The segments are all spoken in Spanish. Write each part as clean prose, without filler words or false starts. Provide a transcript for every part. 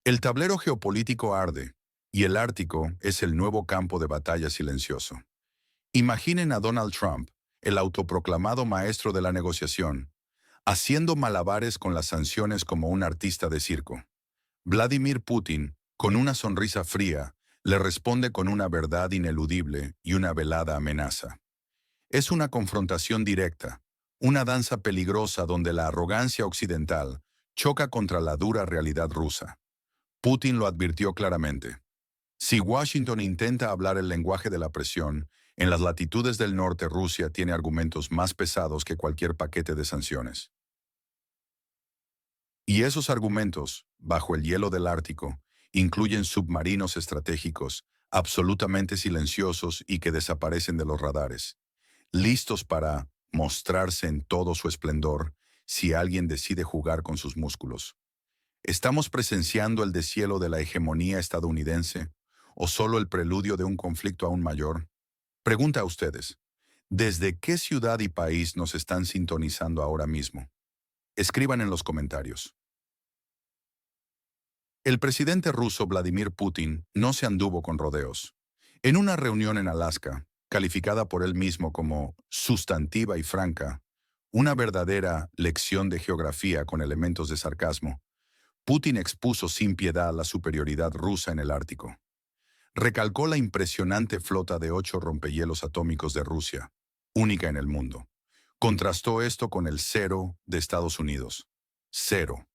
El tablero geopolítico arde, y el Ártico es el nuevo campo de batalla silencioso. Imaginen a Donald Trump, el autoproclamado maestro de la negociación, haciendo malabares con las sanciones como un artista de circo. Vladimir Putin, con una sonrisa fría, le responde con una verdad ineludible y una velada amenaza. Es una confrontación directa, una danza peligrosa donde la arrogancia occidental choca contra la dura realidad rusa. Putin lo advirtió claramente. Si Washington intenta hablar el lenguaje de la presión, en las latitudes del norte Rusia tiene argumentos más pesados que cualquier paquete de sanciones. Y esos argumentos, bajo el hielo del Ártico, incluyen submarinos estratégicos, absolutamente silenciosos y que desaparecen de los radares, listos para mostrarse en todo su esplendor si alguien decide jugar con sus músculos. ¿Estamos presenciando el deshielo de la hegemonía estadounidense o solo el preludio de un conflicto aún mayor? Pregunta a ustedes, ¿desde qué ciudad y país nos están sintonizando ahora mismo? Escriban en los comentarios. El presidente ruso Vladimir Putin no se anduvo con rodeos. En una reunión en Alaska, calificada por él mismo como sustantiva y franca, una verdadera lección de geografía con elementos de sarcasmo, Putin expuso sin piedad la superioridad rusa en el Ártico. Recalcó la impresionante flota de 8 rompehielos atómicos de Rusia, única en el mundo. Contrastó esto con el cero de Estados Unidos. Cero.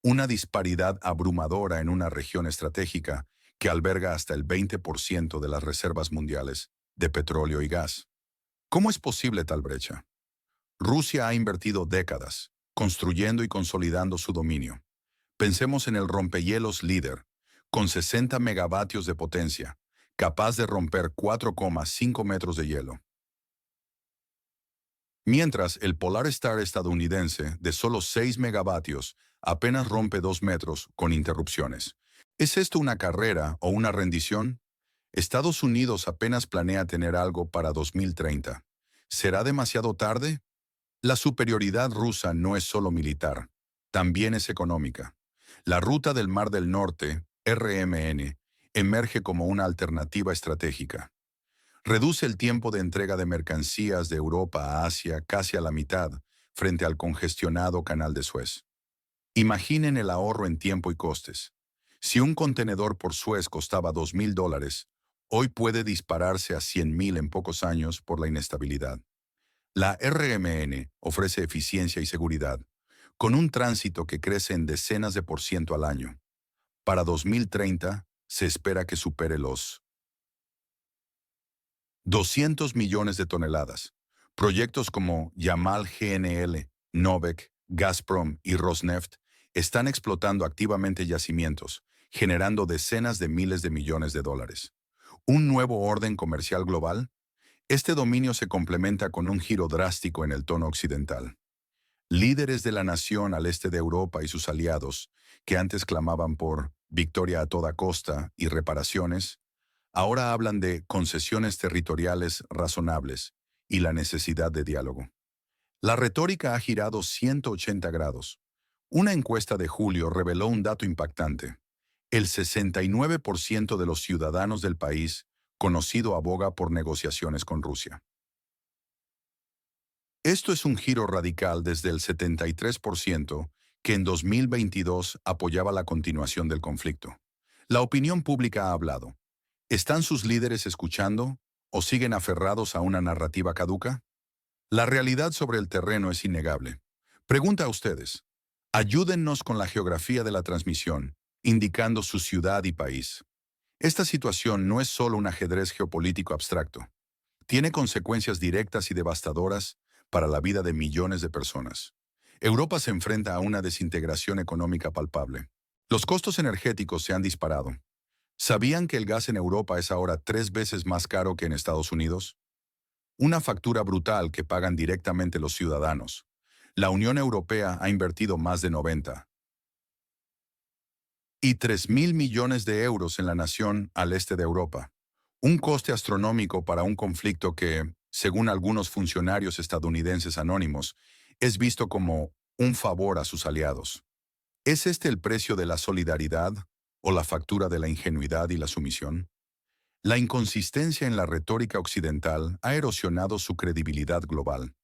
Una disparidad abrumadora en una región estratégica que alberga hasta el 20% de las reservas mundiales de petróleo y gas. ¿Cómo es posible tal brecha? Rusia ha invertido décadas construyendo y consolidando su dominio. Pensemos en el rompehielos líder, con 60 megavatios de potencia, capaz de romper 4,5 metros de hielo. Mientras el Polar Star estadounidense, de solo 6 megavatios, apenas rompe 2 metros con interrupciones. ¿Es esto una carrera o una rendición? Estados Unidos apenas planea tener algo para 2030. ¿Será demasiado tarde? La superioridad rusa no es solo militar, también es económica. La ruta del Mar del Norte, RMN, emerge como una alternativa estratégica. Reduce el tiempo de entrega de mercancías de Europa a Asia casi a la mitad frente al congestionado Canal de Suez. Imaginen el ahorro en tiempo y costes. Si un contenedor por Suez costaba $2,000, hoy puede dispararse a 100,000 en pocos años por la inestabilidad. La RMN ofrece eficiencia y seguridad, con un tránsito que crece en decenas de por ciento al año. Para 2030 se espera que supere los 200 millones de toneladas. Proyectos como Yamal GNL, Novek, Gazprom y Rosneft están explotando activamente yacimientos, generando decenas de miles de millones de dólares. ¿Un nuevo orden comercial global? Este dominio se complementa con un giro drástico en el tono occidental. Líderes de la nación al este de Europa y sus aliados, que antes clamaban por victoria a toda costa y reparaciones, ahora hablan de concesiones territoriales razonables y la necesidad de diálogo. La retórica ha girado 180 grados. Una encuesta de julio reveló un dato impactante. El 69% de los ciudadanos del país conocido aboga por negociaciones con Rusia. Esto es un giro radical desde el 73% que en 2022 apoyaba la continuación del conflicto. La opinión pública ha hablado. ¿Están sus líderes escuchando o siguen aferrados a una narrativa caduca? La realidad sobre el terreno es innegable. Pregunta a ustedes. Ayúdennos con la geografía de la transmisión, indicando su ciudad y país. Esta situación no es solo un ajedrez geopolítico abstracto. Tiene consecuencias directas y devastadoras para la vida de millones de personas. Europa se enfrenta a una desintegración económica palpable. Los costos energéticos se han disparado. ¿Sabían que el gas en Europa es ahora 3 veces más caro que en Estados Unidos? Una factura brutal que pagan directamente los ciudadanos. La Unión Europea ha invertido más de 93 mil millones de euros en la nación al este de Europa. Un coste astronómico para un conflicto que, según algunos funcionarios estadounidenses anónimos, es visto como un favor a sus aliados. ¿Es este el precio de la solidaridad ¿O la factura de la ingenuidad y la sumisión? La inconsistencia en la retórica occidental ha erosionado su credibilidad global.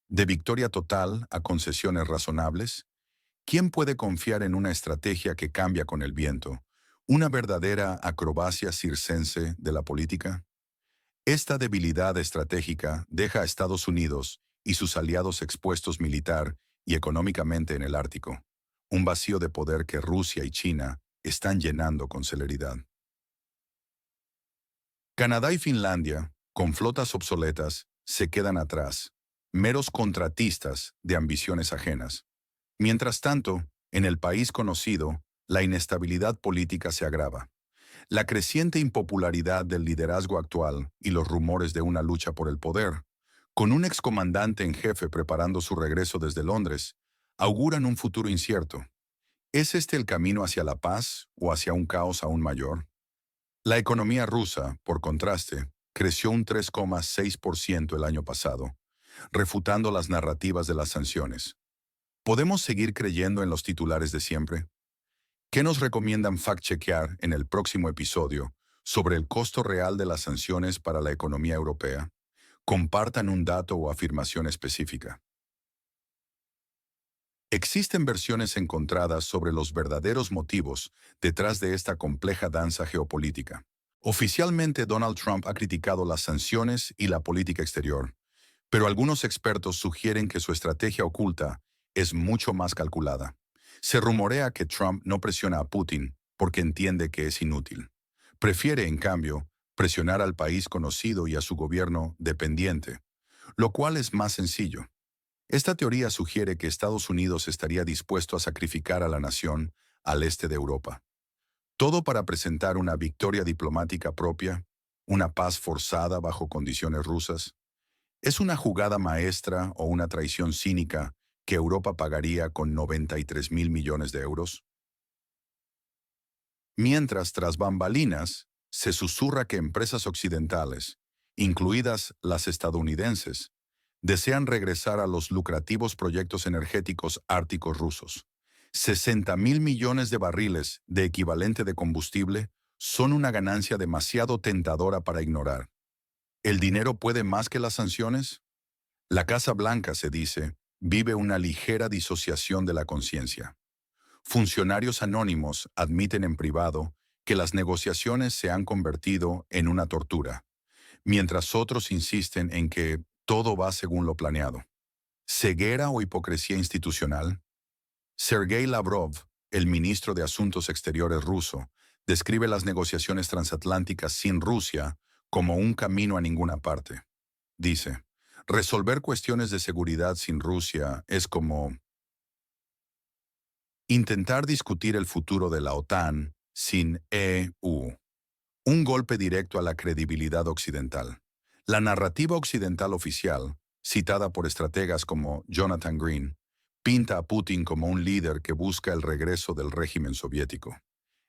De victoria total a concesiones razonables, ¿quién puede confiar en una estrategia que cambia con el viento? ¿Una verdadera acrobacia circense de la política? Esta debilidad estratégica deja a Estados Unidos y sus aliados expuestos militar y económicamente en el Ártico, un vacío de poder que Rusia y China están llenando con celeridad. Canadá y Finlandia, con flotas obsoletas, se quedan atrás, meros contratistas de ambiciones ajenas. Mientras tanto, en el país conocido, la inestabilidad política se agrava. La creciente impopularidad del liderazgo actual y los rumores de una lucha por el poder, con un excomandante en jefe preparando su regreso desde Londres, auguran un futuro incierto. ¿Es este el camino hacia la paz o hacia un caos aún mayor? La economía rusa, por contraste, creció un 3,6% el año pasado, refutando las narrativas de las sanciones. ¿Podemos seguir creyendo en los titulares de siempre? ¿Qué nos recomiendan fact-chequear en el próximo episodio sobre el costo real de las sanciones para la economía europea? Compartan un dato o afirmación específica. Existen versiones encontradas sobre los verdaderos motivos detrás de esta compleja danza geopolítica. Oficialmente, Donald Trump ha criticado las sanciones y la política exterior, pero algunos expertos sugieren que su estrategia oculta es mucho más calculada. Se rumorea que Trump no presiona a Putin porque entiende que es inútil. Prefiere, en cambio, presionar al país conocido y a su gobierno dependiente, lo cual es más sencillo. Esta teoría sugiere que Estados Unidos estaría dispuesto a sacrificar a la nación al este de Europa. Todo para presentar una victoria diplomática propia, una paz forzada bajo condiciones rusas. ¿Es una jugada maestra o una traición cínica que Europa pagaría con 93.000 millones de euros? Mientras, tras bambalinas, se susurra que empresas occidentales, incluidas las estadounidenses, desean regresar a los lucrativos proyectos energéticos árticos rusos. 60.000 millones de barriles de equivalente de combustible son una ganancia demasiado tentadora para ignorar. ¿El dinero puede más que las sanciones? La Casa Blanca, se dice, vive una ligera disociación de la conciencia. Funcionarios anónimos admiten en privado que las negociaciones se han convertido en una tortura, mientras otros insisten en que todo va según lo planeado. ¿Ceguera o hipocresía institucional? Sergei Lavrov, el ministro de Asuntos Exteriores ruso, describe las negociaciones transatlánticas sin Rusia como un camino a ninguna parte. Dice, resolver cuestiones de seguridad sin Rusia es como intentar discutir el futuro de la OTAN sin EU. Un golpe directo a la credibilidad occidental. La narrativa occidental oficial, citada por estrategas como Jonathan Green, pinta a Putin como un líder que busca el regreso del régimen soviético.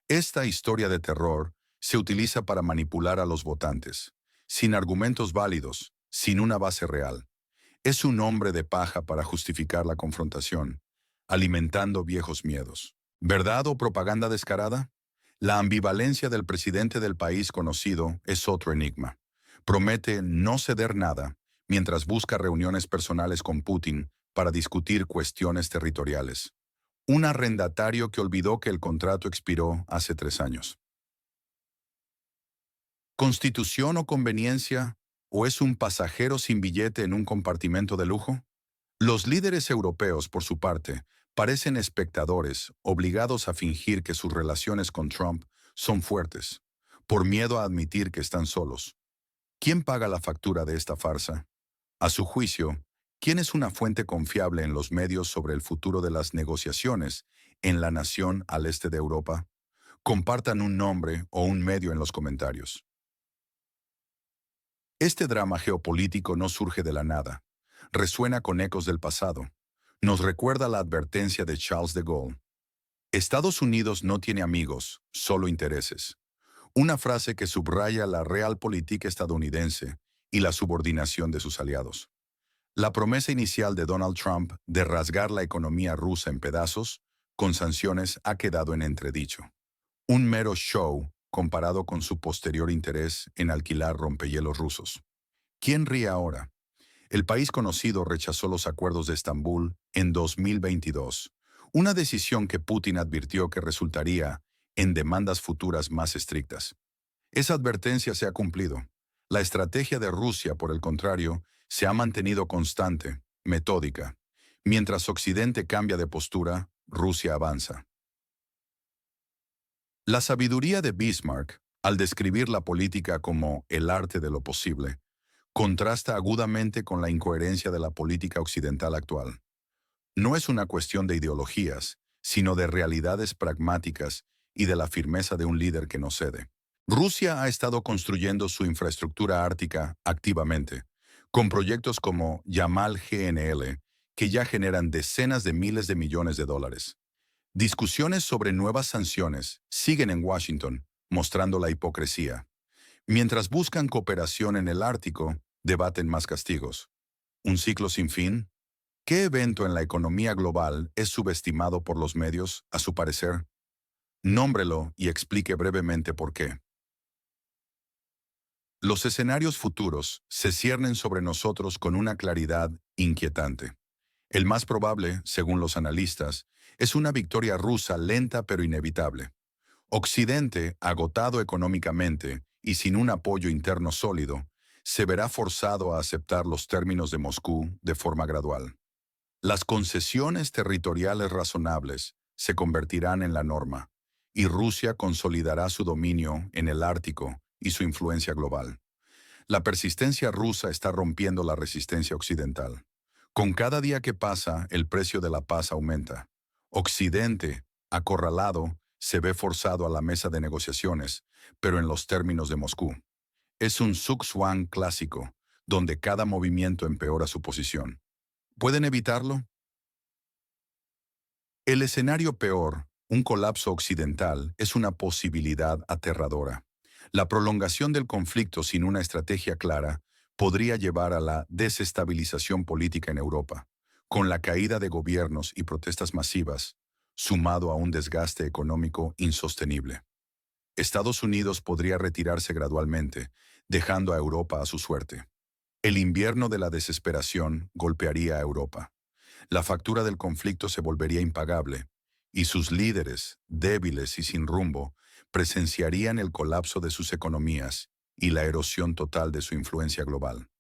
Esta historia de terror se utiliza para manipular a los votantes, sin argumentos válidos, sin una base real. Es un hombre de paja para justificar la confrontación, alimentando viejos miedos. ¿Verdad o propaganda descarada? La ambivalencia del presidente del país conocido es otro enigma. Promete no ceder nada mientras busca reuniones personales con Putin para discutir cuestiones territoriales. Un arrendatario que olvidó que el contrato expiró hace 3 años. ¿Constitución o conveniencia? ¿O es un pasajero sin billete en un compartimento de lujo? Los líderes europeos, por su parte, parecen espectadores, obligados a fingir que sus relaciones con Trump son fuertes, por miedo a admitir que están solos. ¿Quién paga la factura de esta farsa? A su juicio, ¿quién es una fuente confiable en los medios sobre el futuro de las negociaciones en la nación al este de Europa? Compartan un nombre o un medio en los comentarios. Este drama geopolítico no surge de la nada. Resuena con ecos del pasado. Nos recuerda la advertencia de Charles de Gaulle. Estados Unidos no tiene amigos, solo intereses. Una frase que subraya la realpolitik estadounidense y la subordinación de sus aliados. La promesa inicial de Donald Trump de rasgar la economía rusa en pedazos con sanciones ha quedado en entredicho. Un mero show comparado con su posterior interés en alquilar rompehielos rusos. ¿Quién ríe ahora? El país conocido rechazó los acuerdos de Estambul en 2022, una decisión que Putin advirtió que resultaría en demandas futuras más estrictas. Esa advertencia se ha cumplido. La estrategia de Rusia, por el contrario, se ha mantenido constante, metódica. Mientras Occidente cambia de postura, Rusia avanza. La sabiduría de Bismarck, al describir la política como el arte de lo posible, contrasta agudamente con la incoherencia de la política occidental actual. No es una cuestión de ideologías, sino de realidades pragmáticas y de la firmeza de un líder que no cede. Rusia ha estado construyendo su infraestructura ártica activamente, con proyectos como Yamal GNL, que ya generan decenas de miles de millones de dólares. Discusiones sobre nuevas sanciones siguen en Washington, mostrando la hipocresía. Mientras buscan cooperación en el Ártico, debaten más castigos. ¿Un ciclo sin fin? ¿Qué evento en la economía global es subestimado por los medios, a su parecer? Nómbrelo y explique brevemente por qué. Los escenarios futuros se ciernen sobre nosotros con una claridad inquietante. El más probable, según los analistas, es una victoria rusa lenta pero inevitable. Occidente, agotado económicamente y sin un apoyo interno sólido, se verá forzado a aceptar los términos de Moscú de forma gradual. Las concesiones territoriales razonables se convertirán en la norma, y Rusia consolidará su dominio en el Ártico y su influencia global. La persistencia rusa está rompiendo la resistencia occidental. Con cada día que pasa, el precio de la paz aumenta. Occidente, acorralado, se ve forzado a la mesa de negociaciones, pero en los términos de Moscú. Es un zugzwang clásico, donde cada movimiento empeora su posición. ¿Pueden evitarlo? El escenario peor, un colapso occidental, es una posibilidad aterradora. La prolongación del conflicto sin una estrategia clara podría llevar a la desestabilización política en Europa, con la caída de gobiernos y protestas masivas, sumado a un desgaste económico insostenible. Estados Unidos podría retirarse gradualmente, dejando a Europa a su suerte. El invierno de la desesperación golpearía a Europa. La factura del conflicto se volvería impagable, y sus líderes, débiles y sin rumbo, presenciarían el colapso de sus economías y la erosión total de su influencia global.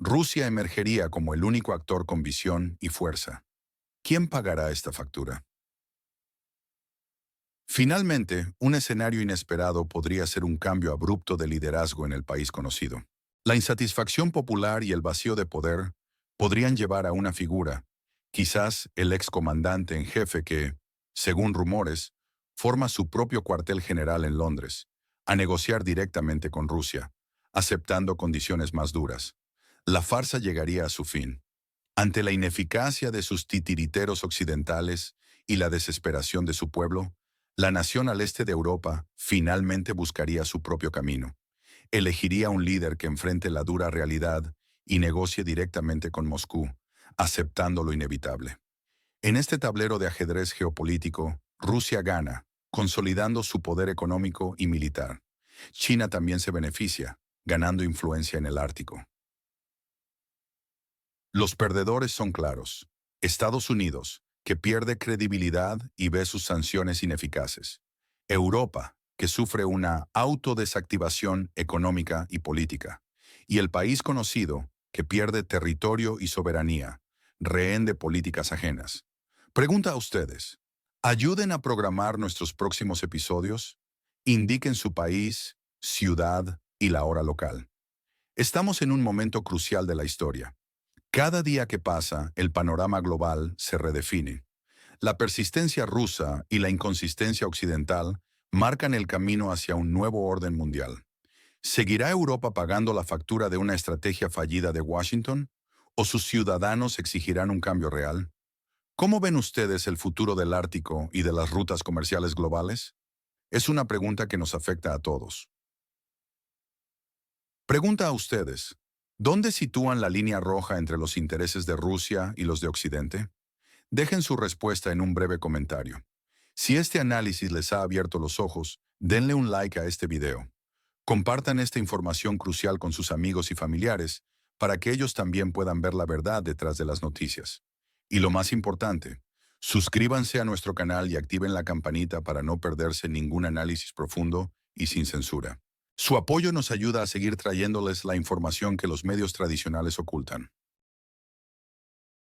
Rusia emergería como el único actor con visión y fuerza. ¿Quién pagará esta factura? Finalmente, un escenario inesperado podría ser un cambio abrupto de liderazgo en el país conocido. La insatisfacción popular y el vacío de poder podrían llevar a una figura, quizás el excomandante en jefe que, según rumores, forma su propio cuartel general en Londres, a negociar directamente con Rusia, aceptando condiciones más duras. La farsa llegaría a su fin. Ante la ineficacia de sus titiriteros occidentales y la desesperación de su pueblo, la nación al este de Europa finalmente buscaría su propio camino. Elegiría un líder que enfrente la dura realidad y negocie directamente con Moscú, aceptando lo inevitable. En este tablero de ajedrez geopolítico, Rusia gana, consolidando su poder económico y militar. China también se beneficia, ganando influencia en el Ártico. Los perdedores son claros. Estados Unidos, que pierde credibilidad y ve sus sanciones ineficaces. Europa, que sufre una autodesactivación económica y política. Y el país conocido, que pierde territorio y soberanía, rehén de políticas ajenas. Pregunta a ustedes, ¿ayuden a programar nuestros próximos episodios? Indiquen su país, ciudad y la hora local. Estamos en un momento crucial de la historia. Cada día que pasa, el panorama global se redefine. La persistencia rusa y la inconsistencia occidental marcan el camino hacia un nuevo orden mundial. ¿Seguirá Europa pagando la factura de una estrategia fallida de Washington? ¿O sus ciudadanos exigirán un cambio real? ¿Cómo ven ustedes el futuro del Ártico y de las rutas comerciales globales? Es una pregunta que nos afecta a todos. Pregunta a ustedes, ¿dónde sitúan la línea roja entre los intereses de Rusia y los de Occidente? Dejen su respuesta en un breve comentario. Si este análisis les ha abierto los ojos, denle un like a este video. Compartan esta información crucial con sus amigos y familiares para que ellos también puedan ver la verdad detrás de las noticias. Y lo más importante, suscríbanse a nuestro canal y activen la campanita para no perderse ningún análisis profundo y sin censura. Su apoyo nos ayuda a seguir trayéndoles la información que los medios tradicionales ocultan.